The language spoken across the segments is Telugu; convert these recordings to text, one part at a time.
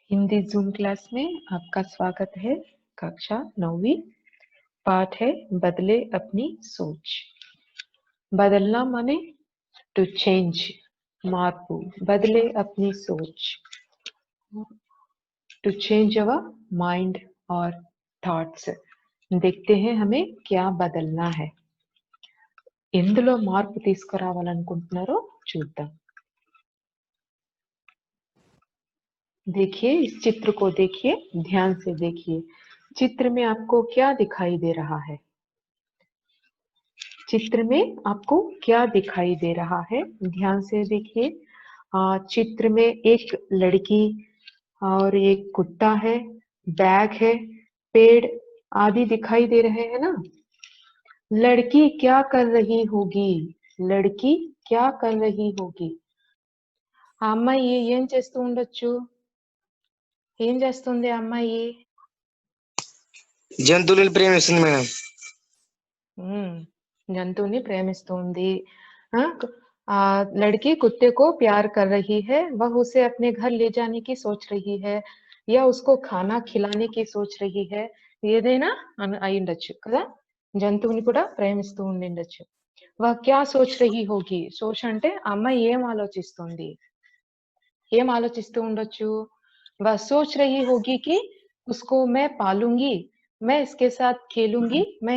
हिंदी जूम क्लास में आपका स्वागत है। कक्षा 9वीं। पाठ है बदले अपनी सोच। बदलना माने टू चेंज, మార్పు, बदले अपनी सोच, टू चेंज अवर माइंड और थॉट्स। देखते हैं हमें क्या बदलना है, ఎందులో మార్పు తీసుకురావాలనుకుంటున్నారో చూద్దాం। देखिए, इस चित्र को देखिए, ध्यान से देखिए। चित्र में आपको क्या दिखाई दे रहा है? चित्र में आपको क्या दिखाई दे रहा है? ध्यान से देखिए। चित्र में एक लड़की और एक कुत्ता है, बैग है, पेड़ आदि दिखाई दे रहे हैं ना। लड़की क्या कर रही होगी? लड़की क्या कर रही होगी? అమ్మాయి ఏం చేస్తూ ఉండొచ్చు? ఏం చేస్తుంది అమ్మాయి? జంతువులను ప్రేమిస్తుంది మేడం। జంతువుని ప్రేమిస్తుంది। लड़की कुत्ते को प्यार कर रही है, वह उसे अपने घर ले जाने की सोच रही है या उसको खाना खिलाने की सोच रही है। ఏదైనా అయి ఉండొచ్చు కదా। జంతువుని కూడా ప్రేమిస్తూ ఉండిండొచ్చు। वह क्या सोच रही होगी? सोच అంటే అమ్మాయి ఏం ఆలోచిస్తుంది? ఏం ఆలోచిస్తూ ఉండొచ్చు? वह सोच रही होगी कि उसको मैं पालूंगी, मैं इसके साथ खेलूंगी, मैं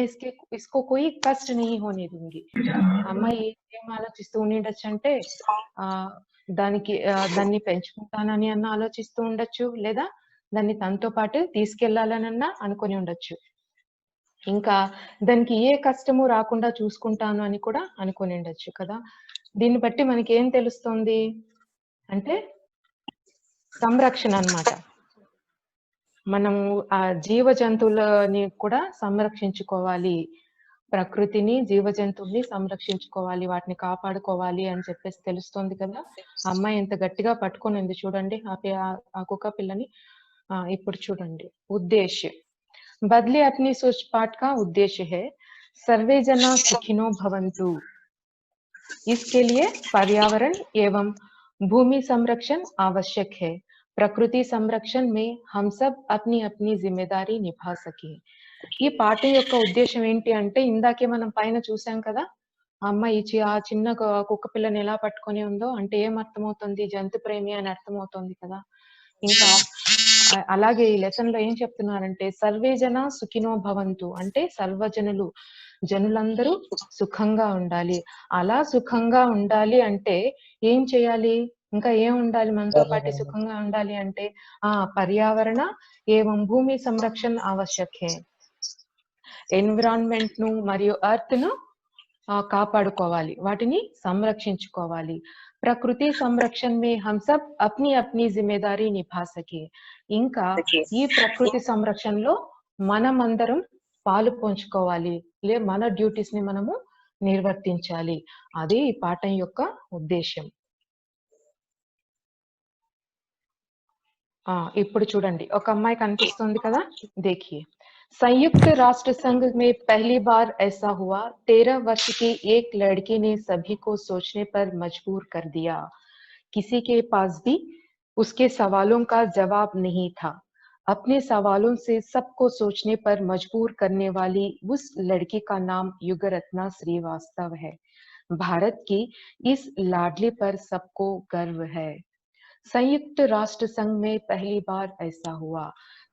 इसको कोई कष्ट नहीं होने दूंगी। అమ్మాయి ఏం ఆలోచిస్తూ ఉండిండొచ్చు అంటే దాన్ని పెంచుకుంటానని అన్న ఆలోచిస్తూ ఉండొచ్చు, లేదా దాన్ని తనతో పాటు తీసుకెళ్లాలనన్నా అనుకొని ఉండొచ్చు, ఇంకా దానికి ఏ కష్టము రాకుండా చూసుకుంటాను అని కూడా అనుకొని ఉండొచ్చు కదా। దీన్ని బట్టి మనకి ఏం తెలుస్తుంది అంటే సంరక్షణ అన్నమాట। మనము ఆ జీవ జంతువులని కూడా సంరక్షించుకోవాలి, ప్రకృతిని జీవ జంతువుల్ని సంరక్షించుకోవాలి, వాటిని కాపాడుకోవాలి అని చెప్పేసి తెలుస్తుంది కదా। అమ్మాయి ఎంత గట్టిగా పట్టుకొని ఉంది చూడండి ఆ కుక్క పిల్లని। ఇప్పుడు చూడండి ఉద్దేశ్య बदले अपनी सोच पाठ का उद्देश्य है सर्वे जना सुखिनो भवन्तु। इसके लिए पर्यावरण एवं भूमि संरक्षण आवश्यक है। प्रकृति संरक्षण में हम सब अपनी अपनी जिम्मेदारी निभा सके। ఈ పాఠం యొక్క ఉద్దేశం ఏంటి అంటే ఇందాకే మనం పైన చూసాం కదా, అమ్మాయి ఆ చిన్న కుక్క పిల్లని ఎలా పట్టుకొని ఉందో అంటే ఏం అర్థమవుతుంది? జంతు ప్రేమి అని అర్థమవుతుంది కదా। ఇంకా అలాగే ఈ లెసన్ లో ఏం చెప్తున్నారంటే సర్వే జన సుఖినో భవంతు అంటే జనులందరూ సుఖంగా ఉండాలి। అలా సుఖంగా ఉండాలి అంటే ఏం చేయాలి? ఇంకా ఏం ఉండాలి మనతో పాటు సుఖంగా ఉండాలి అంటే పర్యావరణ ఏవం భూమి సంరక్షణ ఆవశ్యక్ హై। ఎన్విరాన్మెంట్ ను మరియు ఎర్త్ ను కాపాడుకోవాలి, వాటిని సంరక్షించుకోవాలి। ప్రకృతి సంరక్షణ మే హమ్ సబ్ అప్ని అప్ని జిమ్మేదారీ నిభా సకే। ఇంకా ఈ ప్రకృతి సంరక్షణలో మనమందరం పాలు పంచుకోవాలి, మన డ్యూటీస్ ని మనము నిర్వర్తించాలి। అది ఈ పాఠం యొక్క ఉద్దేశం। ఇప్పుడు చూడండి ఒక అమ్మాయి కనిపిస్తుంది కదా, देखिए। संयुक्त राष्ट्र संघ में पहली बार ऐसा हुआ, 13 वर्ष की एक लड़की ने सभी को सोचने पर मजबूर कर दिया। किसी के पास भी उसके सवालों का जवाब नहीं था। अपने सवालों से सबको सोचने पर मजबूर करने वाली उस लड़की का नाम युगरत्ना श्रीवास्तव है। भारत की इस लाडली पर सबको गर्व है। संयुक्त राष्ट्र संघ में पहली बार ऐसा हुआ।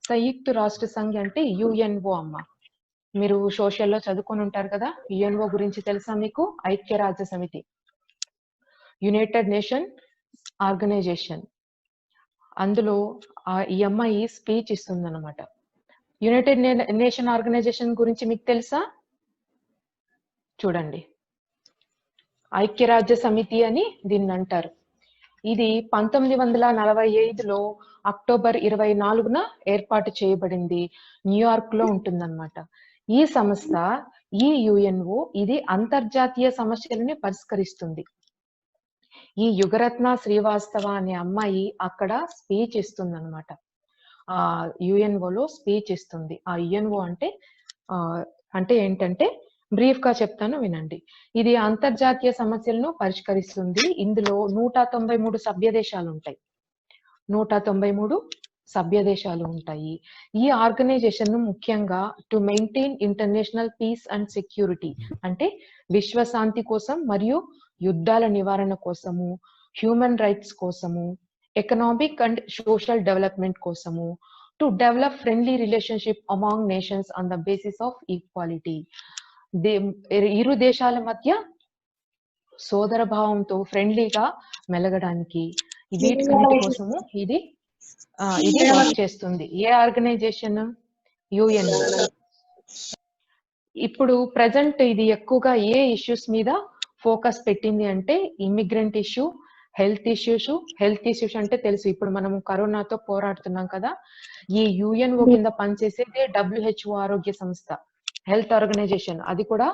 సంయుక్త రాష్ట్ర సంఘ్ అంటే యుఎన్ఓ అమ్మ। మీరు సోషల్లో చదువుకొని ఉంటారు కదా, యుఎన్ఓ గురించి తెలుసా మీకు? ఐక్యరాజ్య సమితి, యునైటెడ్ నేషన్ ఆర్గనైజేషన్। అందులో ఈ అమ్మాయి స్పీచ్ ఇస్తుంది అనమాట। యునైటెడ్ నేషన్ ఆర్గనైజేషన్ గురించి మీకు తెలుసా? చూడండి, ఐక్యరాజ్య సమితి అని దీన్ని అంటారు। ఇది 1945లో అక్టోబర్ 24న ఏర్పాటు చేయబడింది, న్యూయార్క్ లో ఉంటుందన్నమాట। ఈ సంస్థ, ఈ యుఎన్ఓ ఇది అంతర్జాతీయ సమస్యలని పరిష్కరిస్తుంది। ఈ యుగరత్న శ్రీవాస్తవ అనే అమ్మాయి అక్కడ స్పీచ్ ఇస్తుంది అనమాట, ఆ యుఎన్ఓలో స్పీచ్ ఇస్తుంది। ఆ యుఎన్ఓ అంటే ఏంటంటే బ్రీఫ్ గా చెప్తాను వినండి। ఇది అంతర్జాతీయ సమస్యలను పరిష్కరిస్తుంది। ఇందులో 193 సభ్య దేశాలు ఉంటాయి, 193 సభ్య దేశాలు ఉంటాయి. ఈ ఆర్గనైజేషన్ ముఖ్యంగా to maintain international peace and security, అంటే విశ్వశాంతి కోసం మరియు యుద్ధాల నివారణ కోసము, హ్యూమన్ రైట్స్ కోసము, ఎకనామిక్ అండ్ సోషల్ డెవలప్మెంట్ కోసము, to develop friendly relationship among nations on the basis of equality. ఇరు దేశాల మధ్య సోదర భావంతో ఫ్రెండ్లీగా మెలగడానికి వీటన్నిటి కోసము ఇది వర్క్ చేస్తుంది. ఏ ఆర్గనైజేషన్? యుఎన్. ఇప్పుడు ప్రజెంట్ ఇది ఎక్కువగా ఏ ఇష్యూస్ మీద ఫోకస్ పెట్టింది అంటే ఇమిగ్రెంట్ ఇష్యూ, హెల్త్ ఇష్యూస్ అంటే తెలుసు, ఇప్పుడు మనము కరోనాతో పోరాడుతున్నాం కదా. ఈ యుఎన్ఓ కింద పనిచేసేదే WHO ఆరోగ్య సంస్థ, హెల్త్ ఆర్గనైజేషన్. అది కూడా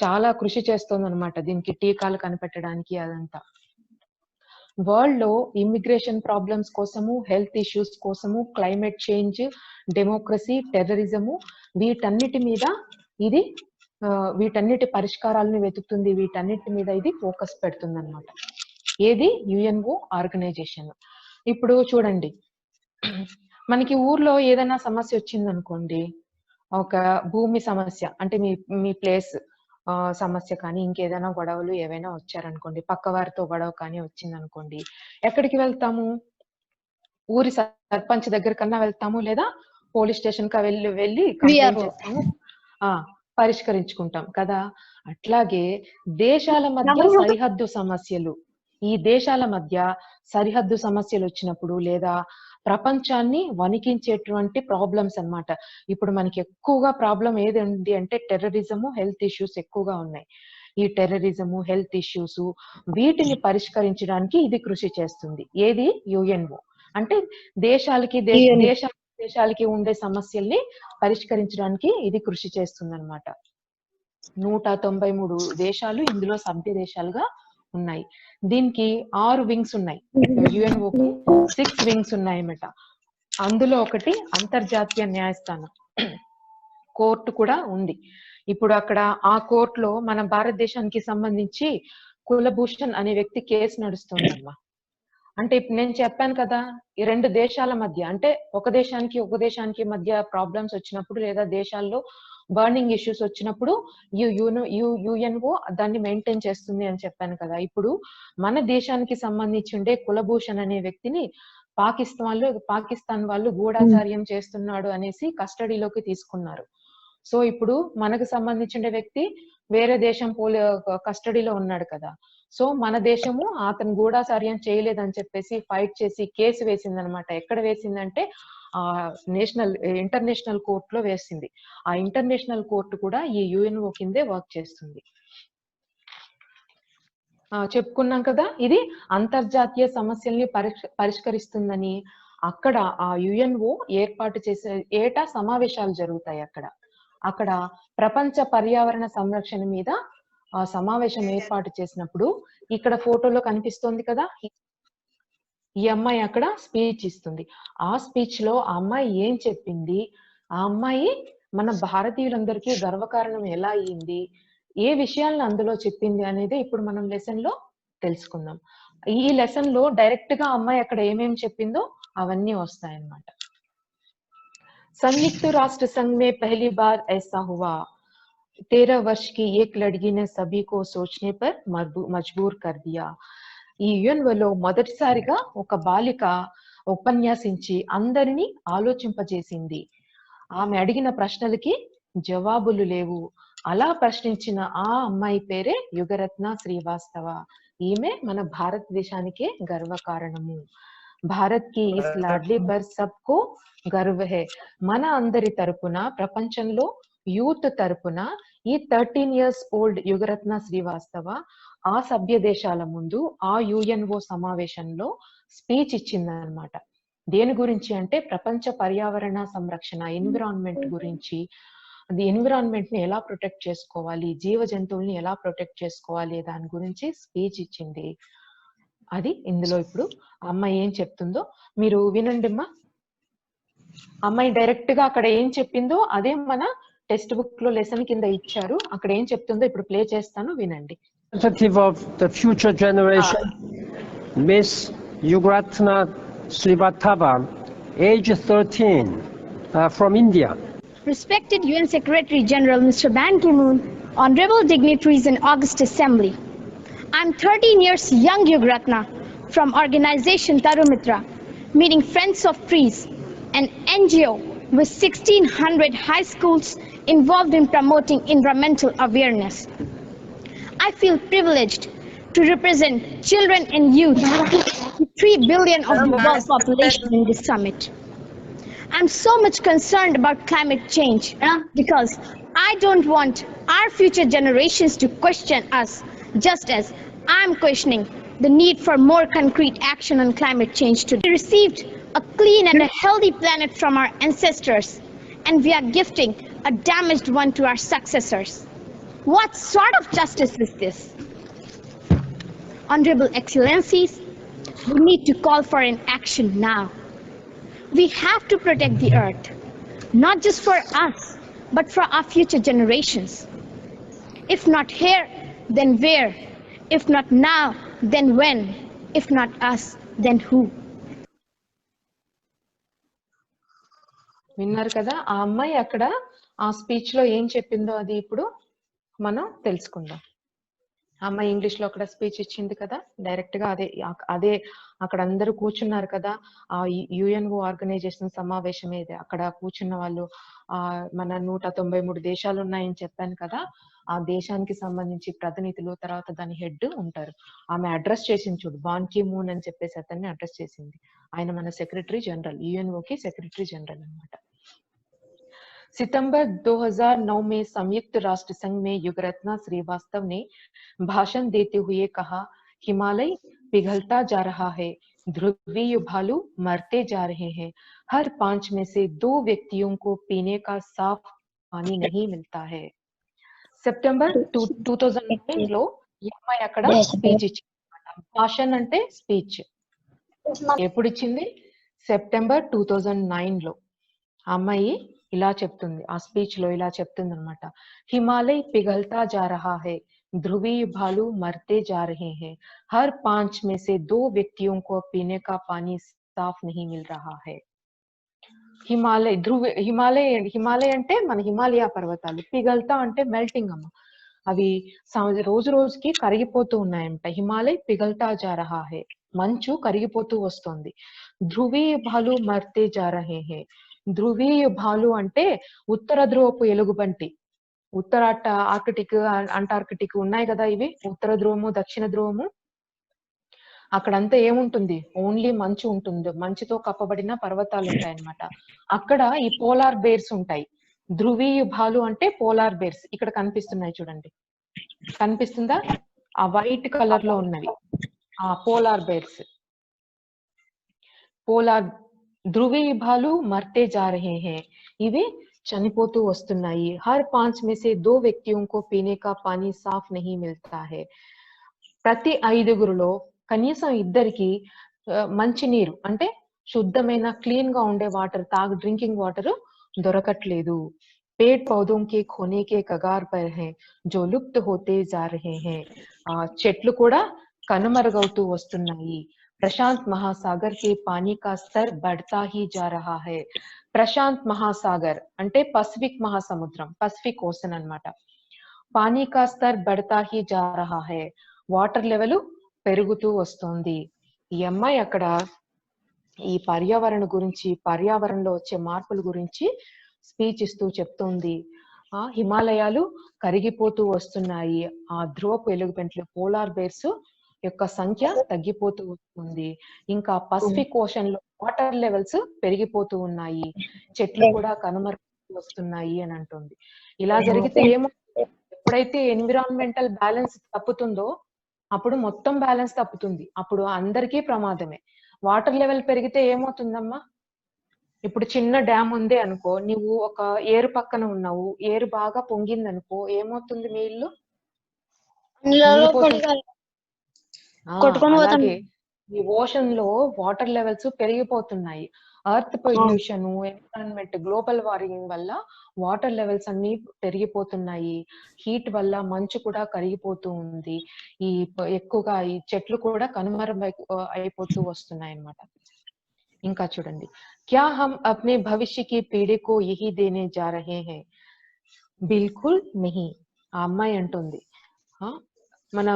చాలా కృషి చేస్తుంది అనమాట దీనికి టీకాలు కనిపెట్టడానికి. అదంతా వరల్డ్ లో ఇమిగ్రేషన్ ప్రాబ్లమ్స్ కోసము, హెల్త్ ఇష్యూస్ కోసము, క్లైమేట్ చేంజ్, డెమోక్రసీ, టెర్రరిజము, వీటన్నిటి మీద ఇది వీటన్నిటి పరిష్కారాలను వెతుకుతుంది. వీటన్నిటి మీద ఇది ఫోకస్ పెడుతుంది అనమాట. ఏది? UNO organization. ఇప్పుడు చూడండి, మనకి ఊర్లో ఏదైనా సమస్య వచ్చింది అనుకోండి, ఒక భూమి సమస్య అంటే మీ ప్లేస్ సమస్య కానీ ఇంకేదైనా గొడవలు ఏవైనా వచ్చారనుకోండి, పక్క వారితో గొడవ కానీ వచ్చింది అనుకోండి, ఎక్కడికి వెళ్తాము? ఊరి సర్పంచ్ దగ్గర కన్నా వెళ్తాము, లేదా పోలీస్ స్టేషన్ కా వెళ్ళి కంప్లైంట్ చేస్తాము, పరిష్కరించుకుంటాం కదా. అట్లాగే దేశాల మధ్య సరిహద్దు సమస్యలు, ఈ దేశాల మధ్య సరిహద్దు సమస్యలు వచ్చినప్పుడు లేదా ప్రపంచాన్ని వణికించేటువంటి ప్రాబ్లమ్స్ అన్నమాట. ఇప్పుడు మనకి ఎక్కువగా ప్రాబ్లం ఏది ఉంది అంటే టెర్రరిజము, హెల్త్ ఇష్యూస్ ఎక్కువగా ఉన్నాయి. ఈ టెర్రరిజము, హెల్త్ ఇష్యూస్ వీటిని పరిష్కరించడానికి ఇది కృషి చేస్తుంది. ఏది? యుఎన్ఓ. అంటే దేశాలకి ఉండే సమస్యల్ని పరిష్కరించడానికి ఇది కృషి చేస్తుంది అనమాట. 193 దేశాలు ఇందులో సభ్య దేశాలుగా ఉన్నాయి. దీనికి 6 వింగ్స్ ఉన్నాయి. యుఎన్ఓకి 6 వింగ్స్ ఉన్నాయన్నమాట. అందులో ఒకటి అంతర్జాతీయ న్యాయస్థానం, కోర్టు కూడా ఉంది. ఇప్పుడు అక్కడ ఆ కోర్టులో మన భారతదేశానికి సంబంధించి కులభూషణ్ అనే వ్యక్తి కేసు నడుస్తుందమ్మా. అంటే ఇప్పుడు నేను చెప్పాను కదా, ఈ 2 దేశాల మధ్య అంటే ఒక దేశానికి మధ్య ప్రాబ్లమ్స్ వచ్చినప్పుడు లేదా దేశాల్లో బర్నింగ్ ఇష్యూస్ వచ్చినప్పుడు యుఎన్ఓ దాన్ని మెయింటైన్ చేస్తుంది అని చెప్పాను కదా. ఇప్పుడు మన దేశానికి సంబంధించి ఉండే కులభూషణ్ అనే వ్యక్తిని పాకిస్తాన్ వాళ్ళు గూఢాచార్యం చేస్తున్నాడు అనేసి కస్టడీలోకి తీసుకున్నారు. సో ఇప్పుడు మనకు సంబంధించిన వ్యక్తి వేరే దేశం కస్టడీలో ఉన్నాడు కదా. సో మన దేశము అతను గూఢాచార్యం చేయలేదని చెప్పేసి ఫైట్ చేసి కేసు వేసిందనమాట. ఎక్కడ వేసిందంటే ఇంటర్నేషనల్ కోర్టులో వేసింది. ఆ ఇంటర్నేషనల్ కోర్టు కూడా ఈ యుఎన్ఓ కిందే వర్క్ చేస్తుంది. చెప్పుకున్నాం కదా, ఇది అంతర్జాతీయ సమస్యల్ని పరిష్కరిస్తుందని. అక్కడ ఆ యుఎన్ఓ ఏర్పాటు చేసే ఏటా సమావేశాలు జరుగుతాయి. అక్కడ ప్రపంచ పర్యావరణ సంరక్షణ మీద సమావేశం ఏర్పాటు చేసినప్పుడు ఇక్కడ ఫోటోలో కనిపిస్తోంది కదా, ఈ అమ్మాయి అక్కడ స్పీచ్ ఇస్తుంది. ఆ స్పీచ్ లో ఆ అమ్మాయి ఏం చెప్పింది, ఆ అమ్మాయి మన భారతీయులందరికీ గర్వకారణం ఎలా అయ్యింది, ఏ విషయాలను అందులో చెప్పింది అనేది ఇప్పుడు మనం లెసన్ లో తెలుసుకుందాం. ఈ లెసన్ లో డైరెక్ట్ గా అమ్మాయి అక్కడ ఏమేమి చెప్పిందో అవన్నీ వస్తాయన్నమాట. संयुक्त राष्ट्र संघ में पहली बार ऐसा हुआ, 13 वर्ष की एक लड़की ने सभी को सोचने पर मजबूर कर दिया. ఈ యుఎన్ఓలో మొదటిసారిగా ఒక బాలిక ఉపన్యాసించి అందరినీ ఆలోచింపజేసింది. ఆమె అడిగిన ప్రశ్నలకి జవాబులు లేవు. అలా ప్రశ్నించిన ఆ అమ్మాయి పేరే యుగరత్న శ్రీవాస్తవ. ఈమె మన భారతదేశానికే గర్వకారణము. భారత్ కి ఇస్ లాడ్లీ పర్ సబ్కో గర్వ హే. మన అందరి తరపున, ప్రపంచంలో యూత్ తరపున ఈ 13 years old యుగరత్న శ్రీవాస్తవ ఆ సభ్య దేశాల ముందు ఆ యుఎన్ఓ సమావేశంలో స్పీచ్ ఇచ్చిందనమాట. దేని గురించి అంటే ప్రపంచ పర్యావరణ సంరక్షణ, ఎన్విరాన్మెంట్ గురించి, అది ఎన్విరాన్మెంట్ ని ఎలా ప్రొటెక్ట్ చేసుకోవాలి, జీవ జంతువుల్ని ఎలా ప్రొటెక్ట్ చేసుకోవాలి దాని గురించి స్పీచ్ ఇచ్చింది. అది ఇందులో ఇప్పుడు అమ్మాయి ఏం చెప్తుందో మీరు వినండి అమ్మా. అమ్మాయి డైరెక్ట్ గా అక్కడ ఏం చెప్పిందో అదే మన టెక్స్ట్ బుక్ లో లెసన్ కింద ఇచ్చారు. అక్కడ ఏం చెప్తుందో ఇప్పుడు ప్లే చేస్తాను, వినండి. Representative of the future generation, Miss Yugaratna Srivatava, age 13, from India. Respected UN Secretary General Mr. Ban Ki-moon, honorable dignitaries in August Assembly. I'm 13 years young Yugratna from organization Tarumitra, meeting Friends of Trees, an NGO with 1600 high schools involved in promoting environmental awareness. I feel privileged to represent children and youth, 3 billion of the world population in this summit. I'm so much concerned about climate change because I don't want our future generations to question us, just as I'm questioning the need for more concrete action on climate change today. We received a clean and a healthy planet from our ancestors, and we are gifting a damaged one to our successors. What sort of justice is this? Honorable Excellencies, we need to call for an action now. We have to protect the earth, not just for us, but for our future generations. If not here, then where? If not now, then when? If not us, then who? విన్నారు కదా ఆ అమ్మాయి అక్కడ ఆ స్పీచ్ లో ఏం చెప్పిందో అది ఇప్పుడు మనం తెలుసుకుందాం. ఆ అమ్మాయి ఇంగ్లీష్ లో అక్కడ స్పీచ్ ఇచ్చింది కదా, డైరెక్ట్ గా అదే అక్కడ అందరూ కూర్చున్నారు కదా, ఆ యుఎన్ఓ ఆర్గనైజేషన్ సమావేశం ఏది అక్కడ కూర్చున్న వాళ్ళు మన 193 దేశాలు ఉన్నాయని చెప్పాను కదా, ఆ దేశానికి సంబంధించి ప్రతినిధులు, తర్వాత దాని హెడ్ ఉంటారు. ఆమె అడ్రస్ చేసింది చూడు, బాన్ కీ మూన్ అని చెప్పేసి అతన్ని అడ్రస్ చేసింది. ఆయన మన సెక్రటరీ జనరల్, యుఎన్ఓకి సెక్రటరీ జనరల్ అన్నమాట. सितंबर 2009 में संयुक्त राष्ट्र संघ में युगरत्ना श्रीवास्तव ने भाषण देते हुए कहा, हिमालय पिघलता जा रहा है, ध्रुवीय भालू मरते जा रहे हैं, हर 5 में से 2 व्यक्तियों को पीने का साफ पानी नहीं मिलता है. సెప్టెంబర్ 2009 లో ఈ అమ్మాయి అక్కడ స్పీచ్ ఇచ్చింది. భాషణ్ అంటే స్పీచ్. ఎప్పుడు ఇచ్చింది? సెప్టెంబర్ 2009 లో ఆ అమ్మాయి ఇలా చెప్తుంది, ఆ స్పీచ్ లో ఇలా చెప్తుంది అనమాట. హిమాలయ पिघलता जा रहा है, ध्रुवीय भालू मरते जा रहे हैं, हर 5 में से 2 व्यक्तियों को पीने का पानी साफ नहीं मिल रहा है. హిమాలయ హిమాలయ అంటే మన హిమాలయ పర్వతాలు. పిగల్తా అంటే మెల్టింగ్ అమ్మ, అవి రోజు రోజుకి కరిగిపోతూ ఉన్నాయంట. హిమాలయ పిగల్తా జా రహా హే, మంచు కరిగిపోతూ వస్తుంది. ధ్రువీయ భాలు మర్తే జా రహే హే, ధ్రువీయ భాలు అంటే ఉత్తర ధ్రువపు ఎలుగుబంటి. ఉత్తర ఆర్కిటిక్, అంటార్కిటిక్ ఉన్నాయి కదా ఇవి, ఉత్తర ధ్రువము దక్షిణ ధ్రువము. అక్కడంతా ఏముంటుంది? ఓన్లీ మంచు ఉంటుంది, మంచుతో కప్పబడిన పర్వతాలు ఉంటాయి అన్నమాట. అక్కడ ఈ పోలార్ బేర్స్ ఉంటాయి. ధ్రువీయ భాలు అంటే పోలార్ బేర్స్. ఇక్కడ కనిపిస్తున్నాయి చూడండి, కనిపిస్తుందా? ఆ వైట్ కలర్ లో ఉన్నవి ఆ పోలార్ బేర్స్. పోలార్ ధ్రువీయ భాలు మర్తే జా రహే హే, ఇవి చనిపోతూ వస్తున్నాయి. హర్ 5 में से 2 व्यक्तियों को पीने का पानी साफ नहीं मिलता है. ప్రతి 5గురిలో కనీసం 2కి మంచినీరు అంటే శుద్ధమైన క్లీన్ గా ఉండే వాటర్, డ్రింకింగ్ వాటర్ దొరకట్లేదు. पेड़ पौधों के खोने के कगार पर हैं, जो लुप्त होते जा रहे हैं. చెట్లు కూడా కనుమరుగవుతూ వస్తున్నాయి. ప్రశాంత్ మహాసాగర్ के पानी का स्तर बढ़ता ही जा रहा है. ప్రశాంత్ మహాసాగర్ అంటే పసిఫిక్ మహాసముద్రం, పసిఫిక్ ఓషన్ అన్నమాట. పానీ కా స్తర్ బడతా హీ జా రహా హై, వాటర్ లెవెల్ పెరుగుతూ వస్తుంది. ఈ అమ్మాయి అక్కడ ఈ పర్యావరణ గురించి, పర్యావరణంలో వచ్చే మార్పుల గురించి స్పీచ్ ఇస్తూ చెప్తోంది. హిమాలయాలు కరిగిపోతూ వస్తున్నాయి, ఆ ధ్రువపు ఎలుగుబంట్లు పోలార్ బేర్స్ యొక్క సంఖ్య తగ్గిపోతూ వస్తుంది, ఇంకా పసిఫిక్ ఓషన్ లో వాటర్ లెవెల్స్ పెరిగిపోతూ ఉన్నాయి, చెట్లు కూడా కనుమరుగు వస్తున్నాయి అని అంటుంది. ఇలా జరిగితే ఏమో, ఎప్పుడైతే ఎన్విరాన్మెంటల్ బ్యాలెన్స్ తప్పుతుందో అప్పుడు మొత్తం బ్యాలెన్స్ తప్పుతుంది, అప్పుడు అందరికీ ప్రమాదమే. వాటర్ లెవెల్ పెరిగితే ఏమవుతుందమ్మా? ఇప్పుడు చిన్న డ్యామ్ ఉంది అనుకో, నువ్వు ఒక ఏరు పక్కన ఉన్నావు, ఏరు బాగా పొంగింది అనుకో, ఏమవుతుంది? మీ ఇల్లు అలాగే ఈ ఓషన్ లో వాటర్ లెవెల్స్ పెరిగిపోతున్నాయి. Earth pollution, environment, global warming వల్ల వాటర్ లెవెల్స్ అన్ని పెరిగిపోతున్నాయి. హీట్ వల్ల మంచు కూడా కరిగిపోతూ ఉంది. ఎక్కువగా ఈ చెట్లు కూడా అయిపోతూ వస్తున్నాయి అన్నమాట. ఇంకా చూడండి, क्या हम अपने भविष्य की पीढ़ी को यही देने जा रहे हैं? బిల్కుల్ నహీ. ఆ అమ్మాయి అంటుంది, ఆ, మన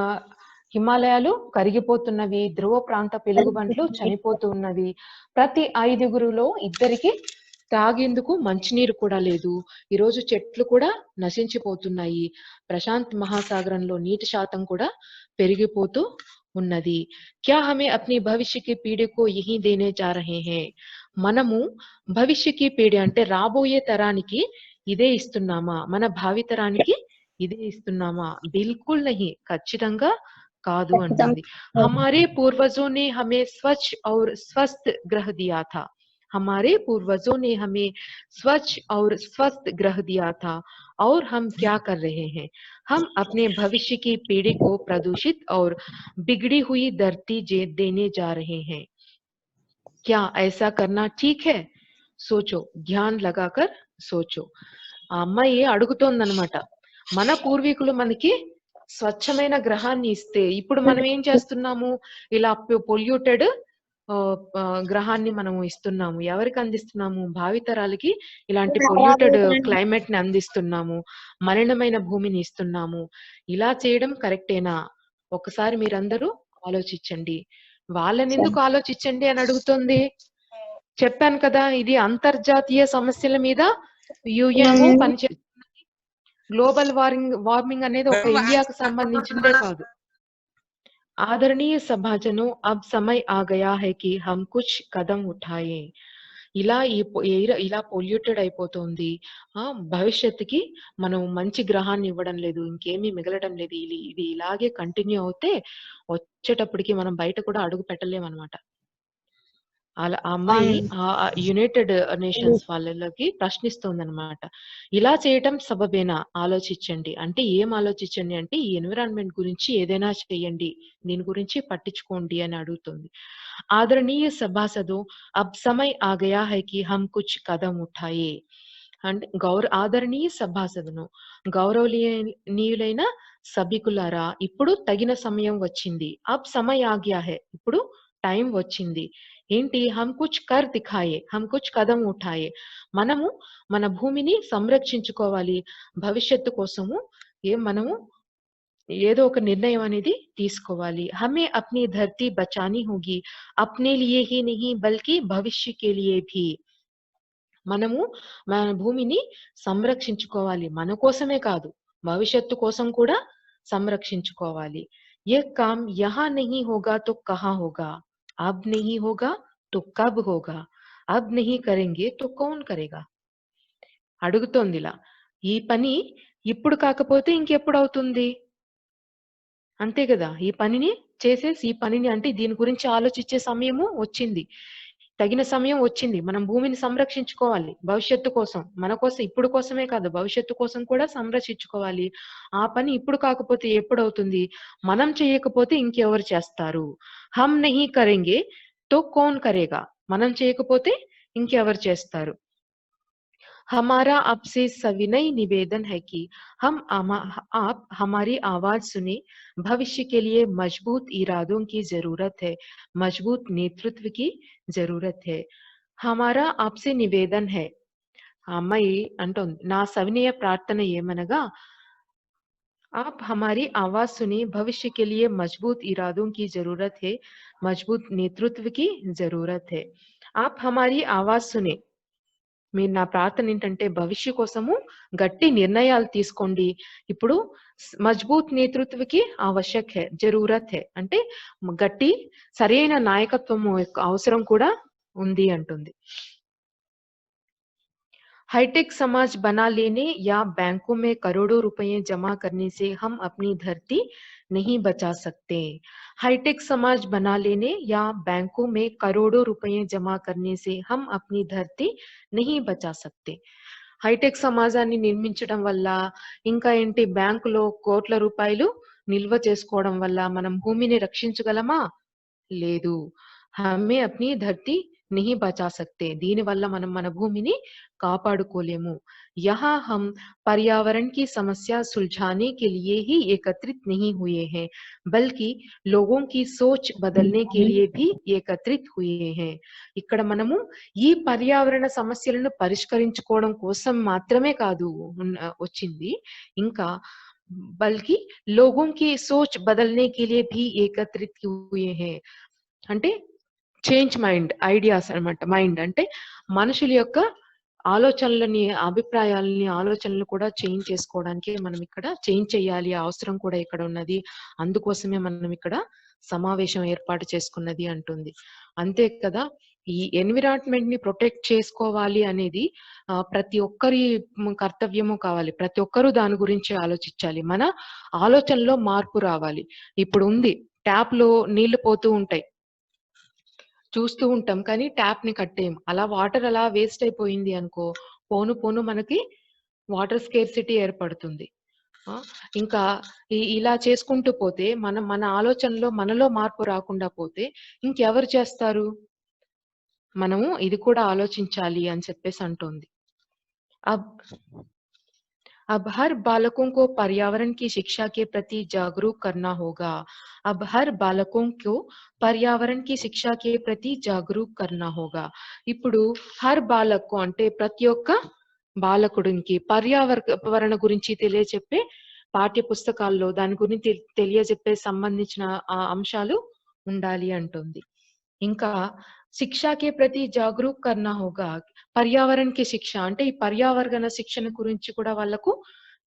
హిమాలయాలు కరిగిపోతున్నవి, ధ్రువ ప్రాంత పెలుగుబంట్లు చనిపోతూ ఉన్నవి, ప్రతి 5గురిలో 2కి తాగేందుకు మంచినీరు కూడా లేదు, ఈరోజు చెట్లు కూడా నశించిపోతున్నాయి, ప్రశాంత్ మహాసాగరంలో నీటి శాతం కూడా పెరిగిపోతూ ఉన్నది. క్యా హమే అప్ని భవిష్యకి పీడికో యహీ దేనే జా రహే హే? మనము భవిష్యకి పీడి అంటే రాబోయే తరానికి ఇదే ఇస్తున్నామా? మన భావితరానికి ఇదే ఇస్తున్నామా? బిల్కుల్ నహీ, ఖచ్చితంగా కాదు అంటుంది. हमारे पूर्वजों ने हमें स्वच्छ और स्वस्थ ग्रह दिया था. हमारे पूर्वजों ने हमें स्वच्छ और स्वस्थ ग्रह दिया था, और हम क्या कर रहे हैं? हम अपने भविष्य की पीढ़ी को प्रदूषित और बिगड़ी हुई धरती देने जा रहे हैं. क्या ऐसा करना ठीक है? सोचो, ध्यान लगाकर सोचो. ఆ అమ్మాయి అడుగుతోందనమాట, మన పూర్వీకులు మనకి స్వచ్ఛమైన గ్రహాన్ని ఇస్తే ఇప్పుడు మనం ఏం చేస్తున్నాము? ఇలా పొల్యూటెడ్ గ్రహాన్ని మనము ఇస్తున్నాము. ఎవరికి అందిస్తున్నాము? భావితరాలకి ఇలాంటి పొల్యూటెడ్ క్లైమేట్ ని అందిస్తున్నాము, మలినమైన భూమిని ఇస్తున్నాము. ఇలా చేయడం కరెక్టేనా? ఒకసారి మీరందరూ ఆలోచించండి. వాళ్ళని ఎందుకు ఆలోచించండి అని అడుగుతుంది? చెప్పాను కదా, ఇది అంతర్జాతీయ సమస్యల మీద యుఎన్ పనిచేస్తున్నది. గ్లోబల్ వార్మింగ్ అనేది ఒక ఇండియాకు సంబంధించిందే కాదు. आदरणीय सभाजनों, अब समय आ गया है कि हम कुछ कदम उठाएं. ఇలా ఇలా పొల్యూటెడ్ అయిపోతుంది. భవిష్యత్తుకి మనం మంచి గ్రహాన్ని ఇవ్వడం లేదు, ఇంకేమీ మిగలడం లేదు. ఇది ఇలాగే కంటిన్యూ అవుతే వచ్చేటప్పటికి మనం బయట కూడా అడుగు పెట్టలేమన్నమాట. అలా ఆ అమ్మాయి యునైటెడ్ నేషన్స్ వాళ్ళకి ప్రశ్నిస్తోందన్నమాట. ఇలా చేయటం సబబేనా? ఆలోచించండి. అంటే ఏం ఆలోచించండి అంటే, ఈ ఎన్విరాన్మెంట్ గురించి ఏదైనా చేయండి, దీని గురించి పట్టించుకోండి అని అడుగుతుంది. ఆదరణీయ సభాసదో, అబ్ సమయ్ ఆ గయా హై కి హమ్ కుచ్ కదం ఉఠాయే. అంటే ఆదరణీయ సభాసదను, గౌరవనీయులైన సభికులారా, ఇప్పుడు తగిన సమయం వచ్చింది. అబ్ సమయ్ ఆ గయా హై, ఇప్పుడు టైం వచ్చింది. ఏంటి? హమ్ కుచ్ కర్ దిఖాయే, హమ్ కుచ్ కదం ఉఠాయే. మనము మన భూమిని సంరక్షించుకోవాలి. భవిష్యత్తు కోసము మనము ఏదో ఒక నిర్ణయం అనేది తీసుకోవాలి. హమే అప్నీ ధర్తీ బచానీ హోగి, అప్నే లియే హీ నహీ బల్కి భవిష్య కే లియే భీ. మనము మన భూమిని సంరక్షించుకోవాలి, మన కోసమే కాదు, భవిష్యత్తు కోసం కూడా సంరక్షించుకోవాలి. ये काम यहाँ नहीं होगा तो कहाँ होगा? अब नहीं होगा तो कब होगा? अब नहीं करेंगे तो कौन करेगा? అడుగుతోంది ఇలా. ఈ పని ఇప్పుడు కాకపోతే ఇంకెప్పుడు అవుతుంది? అంతే కదా, ఈ పనిని చేసేసి ఈ పనిని అంటే దీని గురించి ఆలోచించే సమయము వచ్చింది, తగిన సమయం వచ్చింది. మనం భూమిని సంరక్షించుకోవాలి భవిష్యత్తు కోసం, మన కోసం, ఇప్పుడు కోసమే కాదు, భవిష్యత్తు కోసం కూడా సంరక్షించుకోవాలి. ఆ పని ఇప్పుడు కాకపోతే ఎప్పుడు అవుతుంది? మనం చేయకపోతే ఇంకెవరు చేస్తారు? హమ్ నహీ కరెంగే తో కౌన్ కరేగా? మనం చేయకపోతే ఇంకెవరు చేస్తారు? हमारा आपसे सविनय निवेदन है कि आप हमारी आवाज सुने. भविष्य के लिए मजबूत इरादों की जरूरत है, मजबूत नेतृत्व की जरूरत है. हमारा आपसे निवेदन है. అమ్మాయి అంటోంది, నా సవినయ ప్రార్థన ఏమనగా, आप हमारी आवाज सुने. भविष्य के लिए मजबूत इरादों की जरूरत है, मजबूत नेतृत्व की जरूरत है. आप हमारी आवाज सुने. మీరు నా ప్రార్థన ఏంటంటే, భవిష్య కోసము గట్టి నిర్ణయాలు తీసుకోండి. ఇప్పుడు మజ్బూత్ నేతృత్వకి ఆవశ్యక్ హై, జరూరత్ హై అంటే గట్టి సరైన నాయకత్వం అవసరం కూడా ఉంది అంటుంది. हाईटेक समाज बना लेने या बैंकों में करोड़ों रुपए जमा करने से हम अपनी धरती नहीं बचा सकते. हाईटेक समाज बना लेने या बैंकों में करोड़ों रुपए जमा करने से हम अपनी धरती नहीं बचा सकते. హైటెక్ సమాజాన్ని నిర్మించడం వల్ల, ఇంకా ఏంటి, బ్యాంకులో కోట్ల రూపాయలు నిల్వ చేసుకోవడం వల్ల మనం భూమిని రక్షించగలమా? లేదు. హమే అప్నీ ధర్తీ नहीं बचा सकते, దీని వల్ల మనం మన భూమిని కాపాడుకోలేము. यहाँ हम पर्यावरण की समस्या सुलझाने के लिए ही एकत्रित नहीं हुए हैं, बल्कि लोगों की सोच बदलने के लिए भी एकत्रित हुए हैं. ఇక్కడ మనము ఈ పర్యావరణ సమస్యలను పరిష్కరించుకోవడం కోసం మాత్రమే కాదు వచ్చింది, ఇంకా बल्कि लोगों की सोच बदलने के लिए भी एकत्रित हुए हैं. అంటే చేంజ్ మైండ్ ఐడియాస్ అన్నమాట. మైండ్ అంటే మనుషుల యొక్క ఆలోచనలని, అభిప్రాయాలని, ఆలోచనలు కూడా చేంజ్ చేసుకోవడానికి మనం ఇక్కడ చేంజ్ చేయాలి, అవసరం కూడా ఇక్కడ ఉన్నది, అందుకోసమే మనం ఇక్కడ సమావేశం ఏర్పాటు చేసుకున్నది అంటుంది. అంతే కదా, ఈ ఎన్విరాన్మెంట్ ని ప్రొటెక్ట్ చేసుకోవాలి అనేది ప్రతి ఒక్కరి కర్తవ్యము కావాలి. ప్రతి ఒక్కరూ దాని గురించి ఆలోచించాలి. మన ఆలోచనలో మార్పు రావాలి. ఇప్పుడు ఉంది, ట్యాప్ లో నీళ్లు పోతూ ఉంటాయి, చూస్తూ ఉంటాం, కానీ ట్యాప్ ని కట్టేయం. అలా వాటర్ అలా వేస్ట్ అయిపోయింది అనుకో, పోను పోను మనకి వాటర్ స్కేర్సిటీ ఏర్పడుతుంది. ఇంకా ఇలా చేసుకుంటూ పోతే మన ఆలోచనలో మనలో మార్పు రాకుండా పోతే ఇంకెవరు చేస్తారు? మనము ఇది కూడా ఆలోచించాలి అని చెప్పేసి అంటుంది. अब हर बालकों को पर्यावरण की शिक्षा के प्रति जागरूक करना होगा. अब हर बालकों को पर्यावरण की शिक्षा के प्रति जागरूक करना होगा. ఇప్పుడు హర్ బాలక్ అంటే ప్రతి ఒక్క బాలకుడికి పర్యావరణ గురించి తెలియజెప్పే పాఠ్య పుస్తకాల్లో దాని గురించి తెలియజెప్పే సంబంధించిన అంశాలు ఉండాలి అంటుంది. ఇంకా శిక్షా కే ప్రతి జాగరూక్ కర్నా హోగా, పర్యావరణ కి శిక్ష అంటే ఈ పర్యావరణ శిక్షణ గురించి కూడా వాళ్ళకు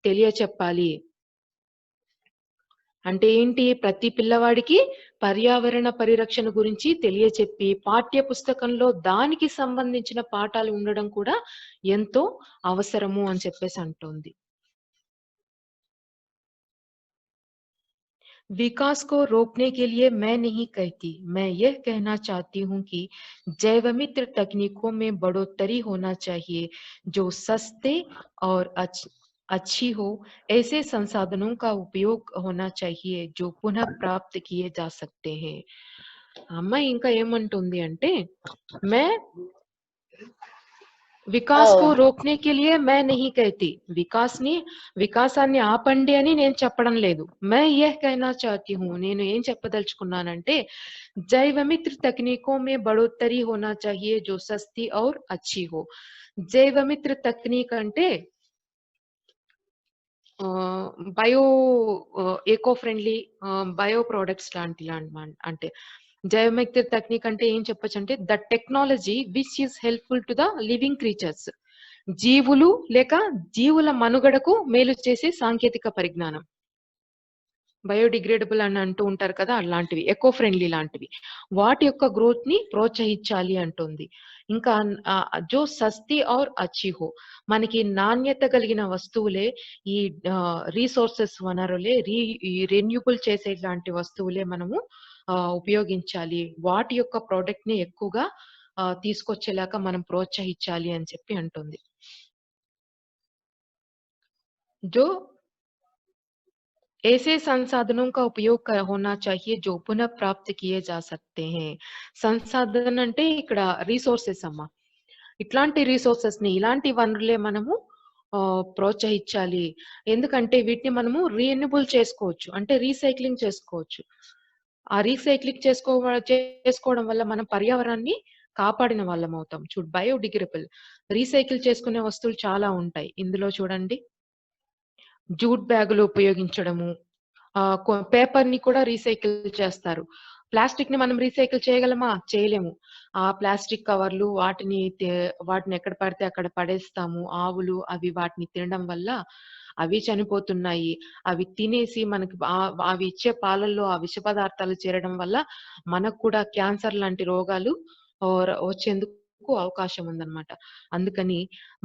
తెలియచెప్పాలి. అంటే ఏంటి? ప్రతి పిల్లవాడికి పర్యావరణ పరిరక్షణ గురించి తెలియచెప్పి పాఠ్య పుస్తకంలో దానికి సంబంధించిన పాఠాలు ఉండడం కూడా ఎంతో అవసరము అని చెప్పేసి అంటుంది. विकास को रोकने के लिए मैं नहीं कहती, मैं यह कहना चाहती हूँ कि जैवमित्र तकनीकों में बढ़ोतरी होना चाहिए जो सस्ते और अच्छी हो. ऐसे संसाधनों का उपयोग होना चाहिए जो पुनः प्राप्त किए जा सकते हैं. अम्मा इंका ఏమంటుంది అంటే, मैं వికాస్ को रोकने के लिए मैं नहीं कहती, వికాసాన్ని ఆపండి అని నేను చెప్పడం లేదు. मैं यह कहना चाहती हूँ, నేను ఏం చెప్పదలుచుకున్నానంటే जैवमित्र तकनीकों में बढ़ोतरी होना चाहिए जो सस्ती और अच्छी हो. जैवमित्र तकनीक అంటే bio eco friendly bio products లాంటి అంటే జైవమిత్ర టెక్నిక్ అంటే ఏం చెప్పొచ్చు అంటే the technology which is helpful to the living creatures, జీవులు లేక జీవుల మనుగడకు మేలు చేసే సాంకేతిక పరిజ్ఞానం. బయోడిగ్రేడబుల్ అని అంటూ ఉంటారు కదా, అలాంటివి, ఎకో ఫ్రెండ్లీ లాంటివి, వాటి యొక్క గ్రోత్ ని ప్రోత్సహించాలి అంటుంది. ఇంకా జో సస్తీ ఔర్ అచ్చి హో, మనకి నాణ్యత కలిగిన వస్తువులే, ఈ రీసోర్సెస్ వనరులే, రెన్యూబుల్ చేసే లాంటి వస్తువులే మనము ఉపయోగించాలి. వాటి యొక్క ప్రోడక్ట్ ని ఎక్కువగా తీసుకొచ్చేలాగా మనం ప్రోత్సహించాలి అని చెప్పి అంటుంది. जो ऐसे संसाधनों का उपयोग होना चाहिए जो पुनः प्राप्त किए जा सकते हैं. సంసాధన అంటే ఇక్కడ రీసోర్సెస్ అమ్మా. ఇట్లాంటి రీసోర్సెస్ ని, ఇలాంటి వనరులే మనము ప్రోత్సహించాలి. ఎందుకంటే వీటిని మనము రీయూనబుల్ చేసుకోవచ్చు, అంటే రీసైక్లింగ్ చేసుకోవచ్చు. ఆ రీసైక్లింగ్ చేసుకోవడం వల్ల మనం పర్యావరణాన్ని కాపాడిన వాళ్ళం అవుతాం. చూడు, బయోడిగ్రేడబుల్ రీసైకిల్ చేసుకునే వస్తువులు చాలా ఉంటాయి. ఇందులో చూడండి, జూట్ బ్యాగులు ఉపయోగించడము, పేపర్ ని కూడా రీసైకిల్ చేస్తారు. ప్లాస్టిక్ ని మనం రీసైకిల్ చేయగలమా? చేయలేము. ఆ ప్లాస్టిక్ కవర్లు వాటిని ఎక్కడ పడితే అక్కడ పడేస్తాము. ఆవులు అవి వాటిని తినడం వల్ల అవి చనిపోతున్నాయి. అవి తినేసి మనకి అవి ఇచ్చే పాలల్లో ఆ విష పదార్థాలు చేరడం వల్ల మనకు కూడా క్యాన్సర్ లాంటి రోగాలు వచ్చేందుకు అవకాశం ఉందన్నమాట. అందుకని